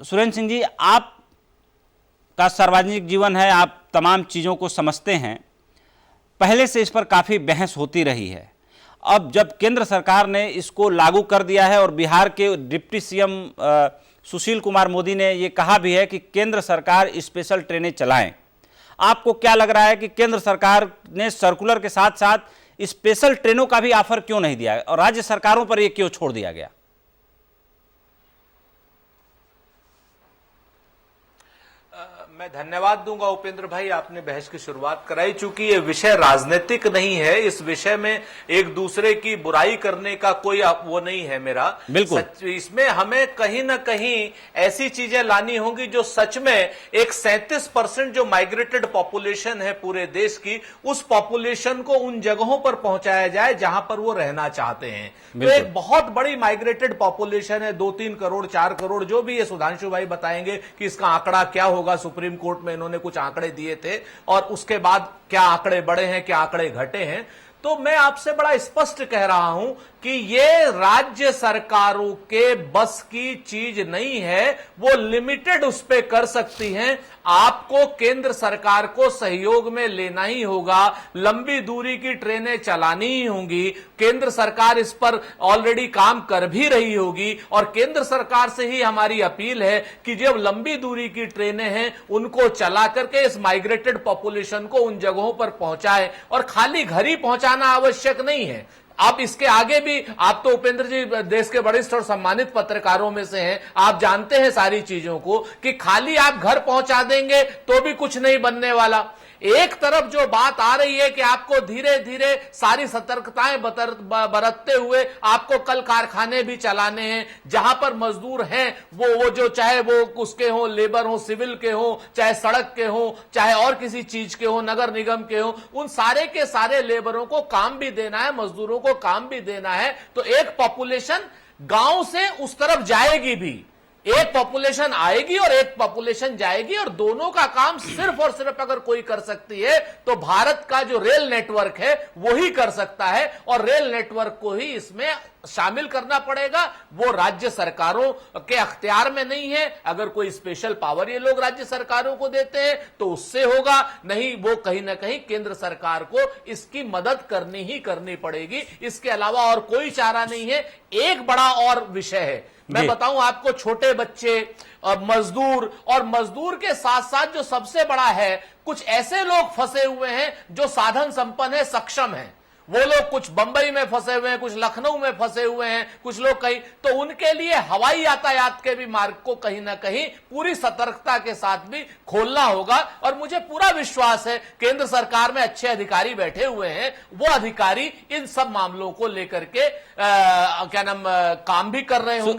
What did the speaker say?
सुरेंद्र सिंह जी, आप का सार्वजनिक जीवन है, आप तमाम चीज़ों को समझते हैं। पहले से इस पर काफ़ी बहस होती रही है। अब जब केंद्र सरकार ने इसको लागू कर दिया है और बिहार के डिप्टी सीएम सुशील कुमार मोदी ने ये कहा भी है कि केंद्र सरकार स्पेशल ट्रेनें चलाएं, आपको क्या लग रहा है कि केंद्र सरकार ने सर्कुलर के साथ साथ स्पेशल ट्रेनों का भी ऑफर क्यों नहीं दिया और राज्य सरकारों पर यह क्यों छोड़ दिया गया? मैं धन्यवाद दूंगा उपेंद्र भाई, आपने बहस की शुरुआत कराई। चूंकि ये विषय राजनीतिक नहीं है, इस विषय में एक दूसरे की बुराई करने का कोई वो नहीं है मेरा। बिल्कुल इसमें हमें कहीं ना कहीं ऐसी चीजें लानी होंगी जो सच में एक 37% जो माइग्रेटेड पॉपुलेशन है पूरे देश की, उस पॉपुलेशन को उन जगहों पर पहुंचाया जाए जहां पर वो रहना चाहते हैं। तो एक बहुत बड़ी माइग्रेटेड पॉपुलेशन है, 2-3 करोड़ 4 करोड़, जो भी ये सुधांशु भाई बताएंगे कि इसका आंकड़ा क्या होगा। सुप्रीम कोर्ट में इन्होंने कुछ आंकड़े दिए थे और उसके बाद क्या आंकड़े बढ़े हैं, क्या आंकड़े घटे हैं। तो मैं आपसे बड़ा स्पष्ट कह रहा हूं कि ये राज्य सरकारों के बस की चीज नहीं है, वो लिमिटेड उस पे कर सकती हैं। आपको केंद्र सरकार को सहयोग में लेना ही होगा, लंबी दूरी की ट्रेनें चलानी ही होंगी। केंद्र सरकार इस पर ऑलरेडी काम कर भी रही होगी और केंद्र सरकार से ही हमारी अपील है कि जब लंबी दूरी की ट्रेनें हैं उनको चला करके इस माइग्रेटेड पॉपुलेशन को उन जगहों पर पहुंचाए और खाली घर ही पहुंचाना आवश्यक नहीं है। आप इसके आगे भी, आप तो उपेंद्र जी देश के वरिष्ठ और सम्मानित पत्रकारों में से हैं, आप जानते हैं सारी चीजों को कि खाली आप घर पहुंचा देंगे तो भी कुछ नहीं बनने वाला। एक तरफ जो बात आ रही है कि आपको धीरे धीरे सारी सतर्कताएं बरतते हुए आपको कल कारखाने भी चलाने हैं, जहां पर मजदूर हैं वो जो चाहे वो उसके हो, लेबर हो, सिविल के हो, चाहे सड़क के हो, चाहे और किसी चीज के हो, नगर निगम के हो, उन सारे के सारे लेबरों को काम भी देना है, मजदूरों को काम भी देना है। तो एक पॉपुलेशन गांव से उस तरफ जाएगी भी, एक पॉपुलेशन आएगी और एक पॉपुलेशन जाएगी, और दोनों का काम सिर्फ और सिर्फ अगर कोई कर सकती है तो भारत का जो रेल नेटवर्क है वो ही कर सकता है, और रेल नेटवर्क को ही इसमें शामिल करना पड़ेगा। वो राज्य सरकारों के अख्तियार में नहीं है। अगर कोई स्पेशल पावर ये लोग राज्य सरकारों को देते हैं तो उससे होगा, नहीं वो कहीं ना कहीं केंद्र सरकार को इसकी मदद करनी ही करनी पड़ेगी। इसके अलावा और कोई चारा नहीं है। एक बड़ा और विषय है, मैं बताऊं आपको, छोटे बच्चे, मजदूर, और मजदूर के साथ साथ जो सबसे बड़ा है, कुछ ऐसे लोग फंसे हुए हैं जो साधन संपन्न है, सक्षम है। वो लोग कुछ बंबई में फंसे हुए हैं, कुछ लखनऊ में फंसे हुए हैं, कुछ लोग कहीं, तो उनके लिए हवाई यातायात के भी मार्ग को कहीं ना कहीं पूरी सतर्कता के साथ भी खोलना होगा। और मुझे पूरा विश्वास है केंद्र सरकार में अच्छे अधिकारी बैठे हुए हैं, वो अधिकारी इन सब मामलों को लेकर के काम भी कर रहे होंगे।